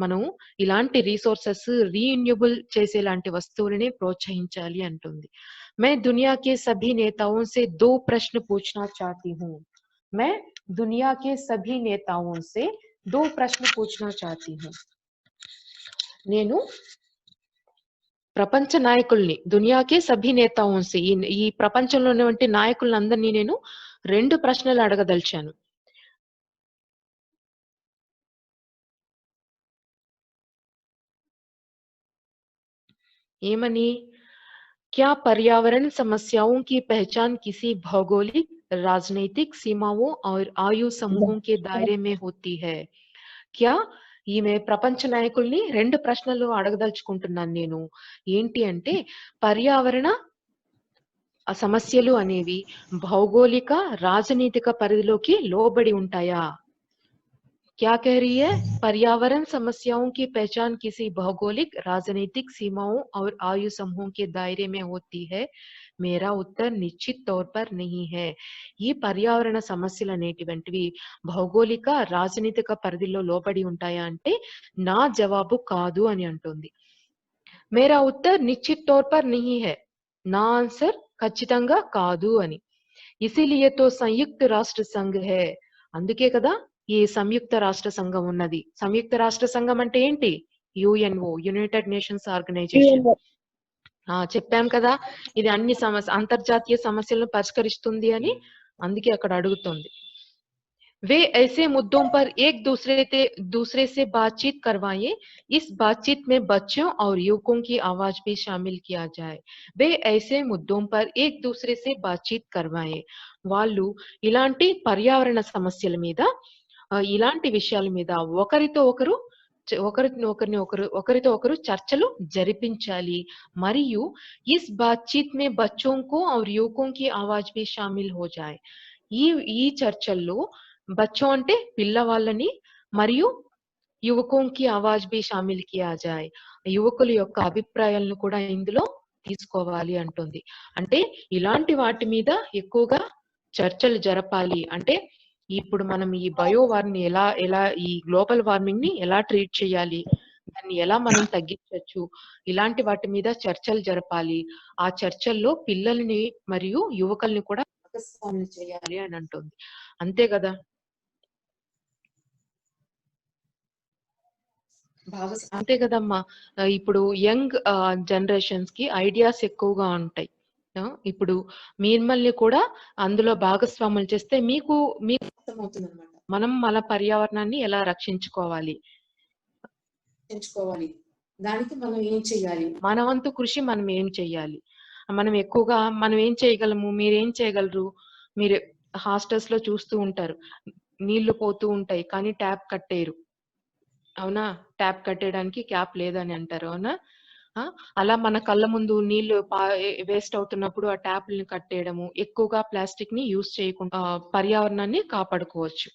మనం ఇలాంటి రీసోర్సెస్ రీయూనబుల్ చేసేలాంటి వస్తువులని ప్రోత్సహించాలి అంటుంది. मैं दुनिया के सभी नेताओं से 2 प्रश्न पूछना चाहती हूँ. मैं दुनिया के सभी नेताओं से 2 प्रश्न पूछना चाहती हूँ. నేను ప్రపంచ నాయకుల్ని, దునియాకే సభీ నేతాओंसे, ఈ ప్రపంచంలో ఉన్నటువంటి నాయకులందరినీ నేను 2 ప్రశ్నలు అడగదలిచాను. ఏమని? क्या पर्यावरण समस्याओं की पहचान किसी भौगोलिक, राजनीतिक सीमाओं और आयु समूहों के दायरे में होती है? क्या ఈమె ప్రపంచ నాయకుల్ని 2 ప్రశ్నలు అడగదలుచుకుంటున్నాను నేను. ఏంటి అంటే పర్యావరణ సమస్యలు అనేవి భౌగోళిక, రాజనీతిక పరిధిలోకి లోబడి ఉంటాయా? क्या कह रही है? पर्यावरण समस्याओं की पहचान किसी भौगोलिक, राजनीतिक सीमाओं और आयु समूहों के दायरे में होती है. मेरा उत्तर निश्चित तौर पर नहीं है. ఈ పర్యావరణ సమస్యలు అనేటువంటివి భౌగోళిక, రాజనీతిక పరిధిలో లోబడి ఉంటాయా అంటే నా జవాబు కాదు అని అంటుంది. मेरा उत्तर निश्चित तौर पर नहीं है. నా ఆన్సర్ ఖచ్చితంగా కాదు అని. इसीलिए तो संयुक्त राष्ट्र संघ है. అందుకే కదా ఈ సంయుక్త రాష్ట్ర సంఘం ఉన్నది. సంయుక్త రాష్ట్ర సంఘం అంటే ఏంటి? UNO, United Nations Organization. చెప్పాం కదా ఇది అన్ని అంతర్జాతీయ సమస్యలను పరిష్కరిస్తుంది అని. అందుకే అక్కడ అడుగుతుంది. वे ऐसे मुद्दों पर एक दूसरे से बातचीत करवाएं. इस बातचीत में बच्चों और युवकों की आवाज भी शामिल किया जाए. वे ऐसे मुद्दों पर एक दूसरे से बातचीत करवाएं. వాళ్ళు ఇలాంటి పర్యావరణ సమస్యల మీద ఇలాంటి విషయాల మీద ఒకరితో ఒకరు చర్చలు జరిపించాలి. మరియు इस बातचीत में बच्चों को और युवकों की आवाज भी शामिल हो जाए. ఈ చర్చల్లో బచ్చో అంటే పిల్లవాళ్ళని మరియు యువకోంకి ఆవాజ్ బి షామిల్ కియా జాయ్, యువకుల యొక్క అభిప్రాయాలను కూడా ఇందులో తీసుకోవాలి అంటుంది. అంటే ఇలాంటి వాటి మీద ఎక్కువగా చర్చలు జరపాలి. అంటే ఇప్పుడు మనం ఈ బయోవార్ని ఎలా ఈ గ్లోబల్ వార్మింగ్ ని ఎలా ట్రీట్ చేయాలి, దాన్ని ఎలా మనం తగ్గించవచ్చు, ఇలాంటి వాటి మీద చర్చలు జరపాలి. ఆ చర్చల్లో పిల్లల్ని మరియు యువకుల్ని కూడా భాగస్వాములు చేయాలి అని అంటుంది. అంతే కదా. అంతే కదమ్మా. ఇప్పుడు యంగ్ జనరేషన్స్ కి ఐడియాస్ ఎక్కువగా ఉంటాయి. ఇప్పుడు మిమ్మల్ని కూడా అందులో భాగస్వాములు చేస్తే మీకు అర్థమవుతుంది అనమాట. మనం మన పర్యావరణాన్ని ఎలా రక్షించుకోవాలి, దానికి మనం ఏం చెయ్యాలి, మన వంతు కృషి మనం ఏం చెయ్యాలి. మనం ఏం చేయగలము, మీరేం చేయగలరు. మీరు హాస్టల్స్ లో చూస్తూ ఉంటారు, నీళ్లు పోతూ ఉంటాయి కానీ ట్యాప్ కట్టేయరు. అవునా? ట్యాప్ కట్టేయడానికి క్యాప్ లేదని అంటారు. అవునా? అలా మన కళ్ళ ముందు నీళ్లు వేస్ట్ అవుతున్నప్పుడు ఆ ట్యాప్లను కట్టేయడము, ఎక్కువగా ప్లాస్టిక్ ని యూజ్ చేయకుండా పర్యావరణాన్ని కాపాడుకోవచ్చు.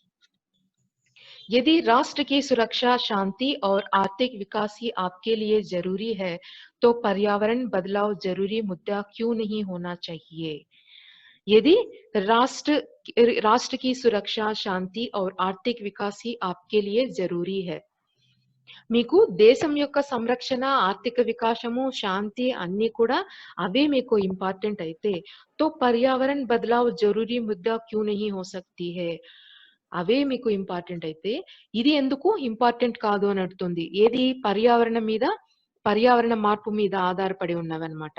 यदि राष्ट्र की सुरक्षा, शांति और आर्थिक विकास ही आपके लिए जरूरी है, तो पर्यावरण बदलाव जरूरी मुद्दा क्यों नहीं होना चाहिए? यदि राष्ट्र की सुरक्षा, शांति और आर्थिक विकास ही आपके लिए जरूरी है, మీకు దేశం యొక్క సంరక్షణ, ఆర్థిక వికాసము, శాంతి అన్ని కూడా అవే మీకు ఇంపార్టెంట్ అయితే तो पर्यावरण बदलाव जरूरी मुद्दा क्यों नहीं हो सकती है? అవే మీకు ఇంపార్టెంట్ అయితే ఇది ఎందుకు ఇంపార్టెంట్ కాదు అని అడుగుతుంది. ఏది? పర్యావరణ మార్పు మీద ఆధారపడి ఉన్నవన్నమాట.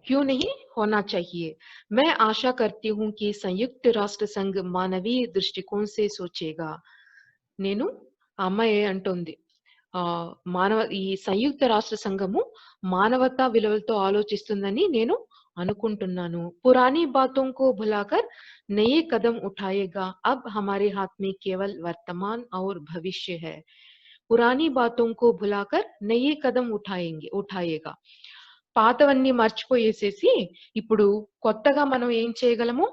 क्यों नहीं होना चाहिए? मैं आशा करती हूँ कि संयुक्त राष्ट्र संघ मानवीय दृष्टिकोण से सोचेगा. నేను అమ్మాయి అంటుంది, ఈ సంయుక్త రాష్ట్ర సంఘము మానవతా విలువలతో ఆలోచిస్తుందని నేను అనుకుంటున్నాను. పురానీ బాతోं को भुलाकर नए कदम उठाएगा. अब हमारे हाथ में केवल वर्तमान और भविष्य है. पुरानी बातों को भुलाकर नए कदम उठाएगा. పాతవన్నీ మర్చిపోయేసేసి ఇప్పుడు కొత్తగా మనం ఏం చేయగలము,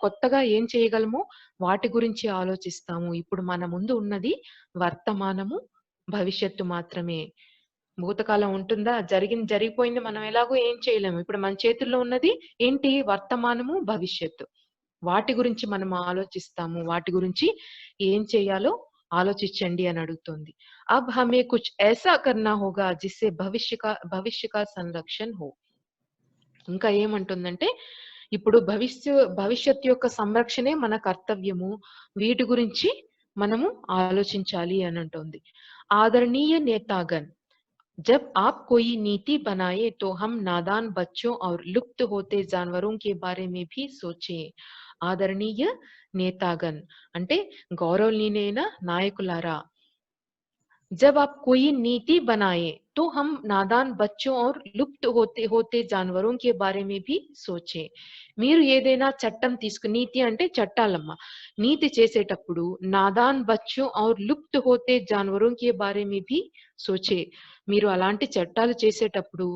కొత్తగా ఏం చేయగలమో వాటి గురించి ఆలోచిస్తాము. ఇప్పుడు మన ముందు ఉన్నది వర్తమానము, భవిష్యత్తు మాత్రమే. భూతకాలం ఉంటుందా? జరిగిపోయింది మనం ఎలాగో ఏం చేయలేము. ఇప్పుడు మన చేతుల్లో ఉన్నది ఏంటి? వర్తమానము, భవిష్యత్తు. వాటి గురించి మనం ఆలోచిస్తాము. వాటి గురించి ఏం చేయాలో ఆలోచించండి అని అడుగుతుంది. అబ్ హమే కుచ్ ఐసా కర్నా హోగా జిస్సే భవిష్య కా సంరక్షణ హో. ఇంకా ఏమంటుందంటే ఇప్పుడు భవిష్యత్తు యొక్క సంరక్షణే మన కర్తవ్యము. వీటి గురించి మనము ఆలోచించాలి అని అంటుంది. ఆదరణీయ నేతాగన్, जब आप कोई नीति बनाए तो हम नादान बच्चों और लुप्त होते जानवरों के बारे में भी सोचें. ఆదరణీయ నేతాగన్ అంటే గౌరవనీయులైన నాయకులారా, जब आप कोई नीति बनाए तो हम नादान बच्चों और लुप्त होते होते जानवरों के बारे में भी सोचे. మీరు ఏదైనా చట్టం తీసుకు నీతి అంటే చట్టాలమ్మ. నీతి చేసేటప్పుడు నాదాన్ బచ్చోं और लुप्त होते जानवरों के बारे में भी सोचे. మీరు అలాంటి చట్టాలు చేసేటప్పుడు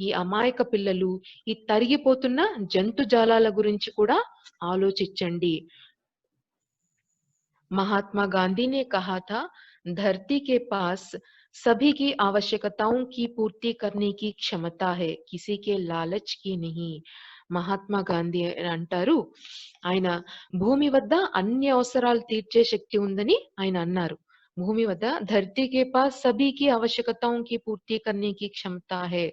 ఈ అమాయక పిల్లలు, ఈ తరిగిపోతున్న జంతుజాలాల గురించి కూడా ఆలోచించండి. महात्मा गांधी ने कहा था, धरती के पास सभी की आवश्यकताओं की पूर्ति करने की क्षमता है, किसी के लालच की नहीं. మహాత్మా గాంధీ అంటారు, ఆయన భూమి వద్ద అన్ని అవసరాలు తీర్చే శక్తి ఉందని ఆయన అన్నారు. భూమి వద్ద ధర్తీ కే పాస్ సభీ కి आवश्यकताओं की पूर्ति करने की क्षमता है.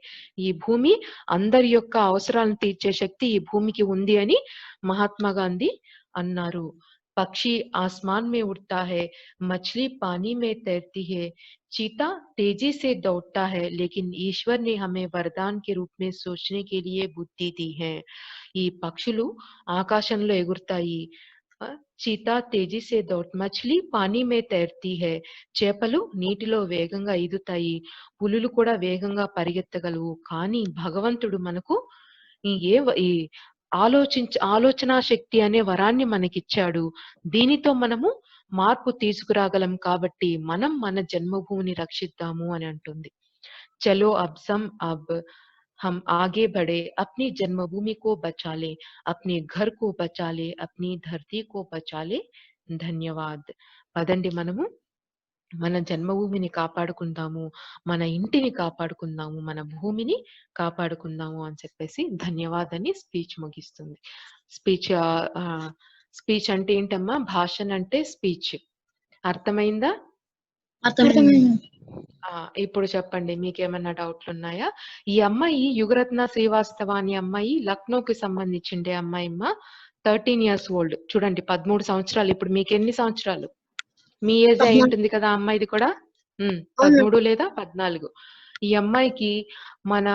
ఈ భూమి అందరి యొక్క అవసరాలను తీర్చే శక్తి ఈ భూమికి ఉంది అని మహాత్మా గాంధీ అన్నారు. पक्षी आसमान में उड़ता है, मछली पानी में तैरती है, चीता तेजी से दौड़ता है, लेकिन ईश्वर ने हमें वरदान के रूप में सोचने के लिए बुद्धि दी है. ఈ పక్షులు ఆకాశంలో ఎగురుతాయి, చీతా తేజీ సే దౌడ్, మछली पानी में तैरती है, చేపలు నీటిలో వేగంగా ఈదుతాయి, పులులు కూడా వేగంగా పరిగెత్తగలవు. కానీ భగవంతుడు మనకు ఈ ఆలోచనా శక్తి అనే వరాన్ని మనకిచ్చాడు. దీనితో మనము మార్పు తీసుకురాగలం. కాబట్టి మనం మన జన్మభూమిని రక్షిద్దాము అని అంటుంది. చలో अब हम आगे बढ़े, अपनी जन्मभूमि को बचा ले, अपने घर को बचा ले, अपनी धरती को बचा ले. ధన్యవాద్. పదండి మనము మన జన్మభూమిని కాపాడుకుందాము, మన ఇంటిని కాపాడుకుందాము, మన భూమిని కాపాడుకుందాము అని చెప్పేసి ధన్యవాద్ అని స్పీచ్ ముగిస్తుంది. స్పీచ్ అంటే ఏంటమ్మా? భాషణ అంటే స్పీచ్. అర్థమైందా? ఇప్పుడు చెప్పండి, మీకేమన్నా డౌట్లు ఉన్నాయా? ఈ అమ్మాయి యుగరత్న శ్రీవాస్తవ అనే అమ్మాయి లక్నోకి సంబంధించిండే అమ్మాయి అమ్మ. 13 years old. చూడండి, 13 సంవత్సరాలు. ఇప్పుడు మీకు ఎన్ని సంవత్సరాలు? మీ ఏజ్ అయి ఉంటుంది కదా అమ్మాయిది కూడా. 13 లేదా 14. ఈ అమ్మాయికి మన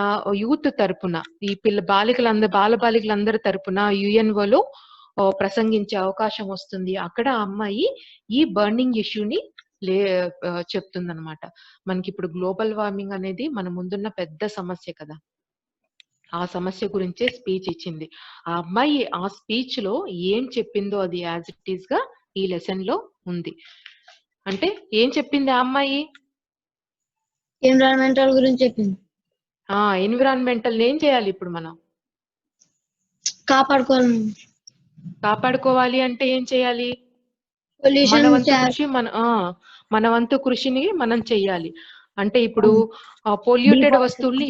యూత్ తరపున, ఈ బాలబాలికలందరి తరపున యుఎన్ఓలో ప్రసంగించే అవకాశం వస్తుంది. అక్కడ అమ్మాయి ఈ బర్నింగ్ ఇష్యూని చెప్తుందన్నమాట. మనకి ఇప్పుడు గ్లోబల్ వార్మింగ్ అనేది మన ముందున్న పెద్ద సమస్య కదా, ఆ సమస్య గురించే స్పీచ్ ఇచ్చింది. ఆ అమ్మాయి ఆ స్పీచ్ లో ఏం చెప్పిందో అది యాజ్ ఇట్ ఈస్ గా ఈ లెసన్ లో ఉంది. అంటే ఏం చెప్పింది ఆ అమ్మాయి? ఎన్విరాన్మెంటల్ గురించి చెప్పింది. ఎన్విరాన్మెంటల్ ఏం చేయాలి ఇప్పుడు మనం? కాపాడుకోవాలి అంటే ఏం చేయాలి? మన వంతు కృషిని మనం చెయ్యాలి. అంటే ఇప్పుడు పొల్యూటెడ్ వస్తువుల్ని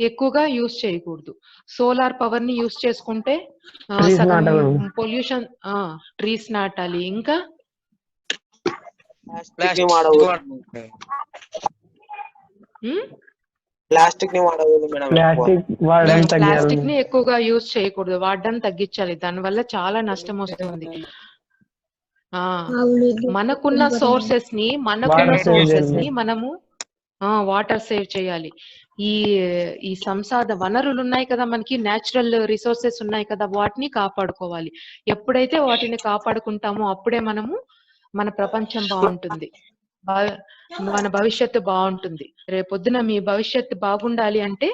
ఎక్కువగా యూజ్ చేయకూడదు. సోలార్ పవర్ ని యూజ్ చేసుకుంటే పొల్యూషన్, ట్రీస్ నాటాలి. ఇంకా ప్లాస్టిక్ ని ఎక్కువగా యూజ్ చేయకూడదు, వాడడం తగ్గించాలి. దాని వల్ల చాలా నష్టం వస్తుంది. మనకున్న సోర్సెస్ ని మనము వాటర్ సేవ్ చేయాలి. ఈ సంసాద వనరులు ఉన్నాయి కదా, మనకి న్యాచురల్ రిసోర్సెస్ ఉన్నాయి కదా, వాటిని కాపాడుకోవాలి. ఎప్పుడైతే వాటిని కాపాడుకుంటామో అప్పుడే మన ప్రపంచం బాగుంటుంది, మన భవిష్యత్తు బాగుంటుంది. రేపొద్దున మీ భవిష్యత్తు బాగుండాలి అంటే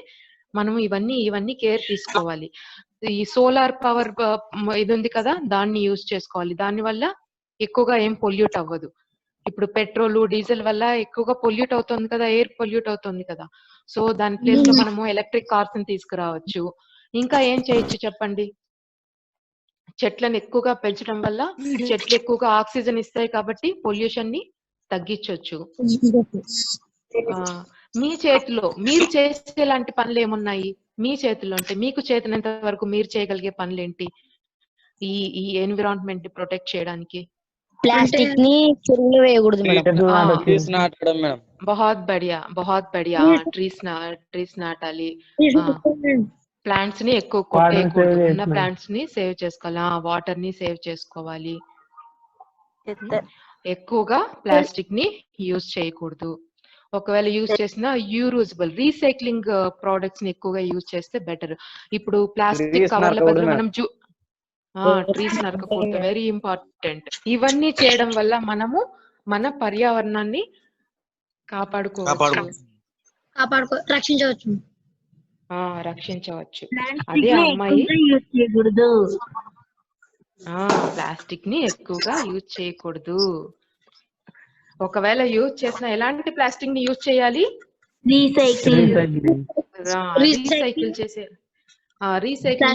మనం ఇవన్నీ కేర్ తీసుకోవాలి. ఈ సోలార్ పవర్ ఇది ఉంది కదా, దాన్ని యూజ్ చేసుకోవాలి. దాని వల్ల ఎక్కువగా ఏం పొల్యూట్ అవ్వదు. ఇప్పుడు పెట్రోల్, డీజిల్ వల్ల ఎక్కువగా పొల్యూట్ అవుతుంది కదా, ఎయిర్ పొల్యూట్ అవుతుంది కదా. సో దాని ప్లేస్ లో మనము ఎలక్ట్రిక్ కార్స్ ని తీసుకురావచ్చు. ఇంకా ఏం చేయొచ్చు చెప్పండి? చెట్లను ఎక్కువగా పెంచడం వల్ల చెట్లు ఎక్కువగా ఆక్సిజన్ ఇస్తాయి కాబట్టి పొల్యూషన్ ని తగ్గించవచ్చు. మీ చేతిలో మీరు చేసేలాంటి పనులు ఏమున్నాయి? మీ చేతిలో అంటే మీకు చేతనంత వరకు మీరు చేయగలిగే పనులు ఏంటి ఈ ఎన్విరాన్మెంట్ ని ప్రొటెక్ట్ చేయడానికి? ప్లాస్టిక్ ని చెరువులో వేయకూడదు మేడం. बहुत बढ़िया. ట్రీస్ నాటాలి. ప్లాంట్స్ ని ఎక్కువ కొట్టేయకూడదు, ఉన్న ప్లాంట్స్ ని సేవ్ చేసుకోవాలి. వాటర్ ని సేవ్ చేసుకోవాలి. ఎక్కువగా ప్లాస్టిక్ ని యూజ్ చేయకూడదు. ఒకవేళ యూజ్ చేసినా యూరూజబుల్ రీసైక్లింగ్ ప్రోడక్ట్స్ ని ఎక్కువగా యూజ్ చేస్తే బెటర్. ఇప్పుడు ప్లాస్టిక్ కవర్ల బదులు మనం ట్రీస్ నరకకూడదు, వెరీ ఇంపార్టెంట్. ఇవన్నీ చేయడం వల్ల మనము మన పర్యావరణాన్ని కాపాడుకోవచ్చు, రక్షించవచ్చు. రక్షించవచ్చు. అదే అమ్మాయి ప్లాస్టిక్ ని ఎక్కువగా యూజ్ చేయకూడదు. ఒకవేళ యూజ్ చేసిన ఎలాంటి ప్లాస్టిక్ ని యూజ్ చేయాలి? రీసైకిల్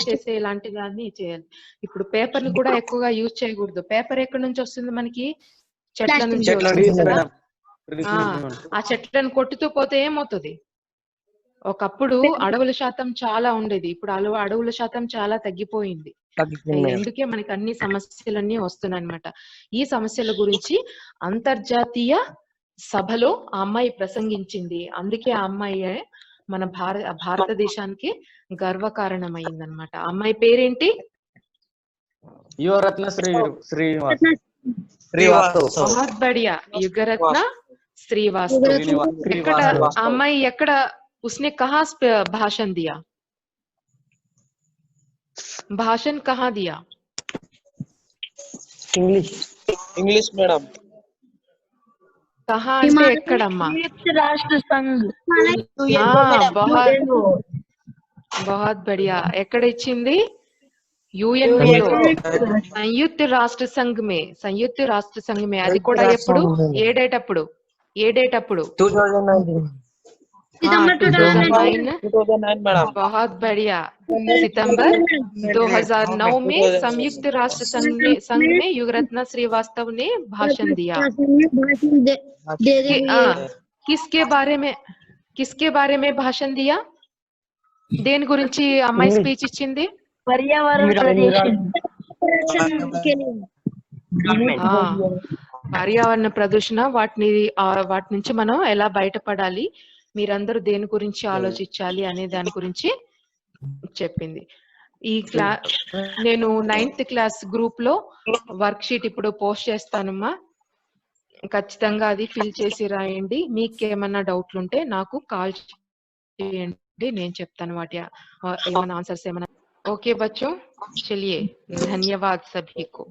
చేసే ఇలాంటి దాన్ని చేయాలి. ఇప్పుడు పేపర్ ని కూడా ఎక్కువగా యూజ్ చేయకూడదు. పేపర్ ఎక్కడి నుంచి వస్తుంది మనకి? చెట్ల నుంచి వస్తుంది కదా. ఆ చెట్లను కొట్టుతూ పోతే ఏమవుతుంది? ఒకప్పుడు అడవుల శాతం చాలా ఉండేది, ఇప్పుడు అడవుల శాతం చాలా తగ్గిపోయింది. ఎందుకే మనకి అన్ని సమస్యలన్నీ వస్తున్నాయి అన్నమాట. ఈ సమస్యల గురించి అంతర్జాతీయ సభలో ఆ అమ్మాయి ప్రసంగించింది. అందుకే ఆ అమ్మాయి మన భారతదేశానికి గర్వకారణమైందన్నమాట. ఆ అమ్మాయి పేరేంటి? యువరత్న శ్రీవాస్తవ్. బహుత్ బడియా, యుగరత్న శ్రీవాస్తవ్. ఎక్కడ ఆ అమ్మాయి ఎక్కడ उसने कहाँ भाषण दिया? भाषण कहाँ दिया? English madam. कहाँ అంటే ఎక్కడమ్మా? రాష్ట్ర సంఘ్. बहुत बढ़िया. ఎక్కడ ఇచ్చింది? యుఎన్ లో, సంయుక్త రాష్ట్ర సంఘ్ మే. సంయుక్త రాష్ట్ర సంఘ్ మే. అది కూడా ఎప్పుడు? ఏ డేట్ అప్పుడు? 2009 मैडम. बहुत बढ़िया. सितंबर 2009 में संयुक्त राष्ट्र संघ में युगरत्न श्रीवास्तव ने भाषण दिया. किसके बारे में भाषण दिया? దేని గురించి అమ్మాయి స్పీచ్ ఇచ్చింది? పర్యావరణ ప్రదూషణ, వాటి నుంచి మనం ఎలా బయటపడాలి, మీరందరూ దేని గురించి ఆలోచించాలి అనే దాని గురించి చెప్పింది. నేను 9th క్లాస్ గ్రూప్ లో వర్క్ షీట్ ఇప్పుడు పోస్ట్ చేస్తానమ్మా. ఖచ్చితంగా అది ఫిల్ చేసి రాయండి. మీకేమన్నా డౌట్లు ఉంటే నాకు కాల్ చేయండి, నేను చెప్తాను వాటి ఏమైనా ఆన్సర్స్ ఏమైనా. ఓకే బచ్చో, చలియే. ధన్యవాద్ సభీ కో.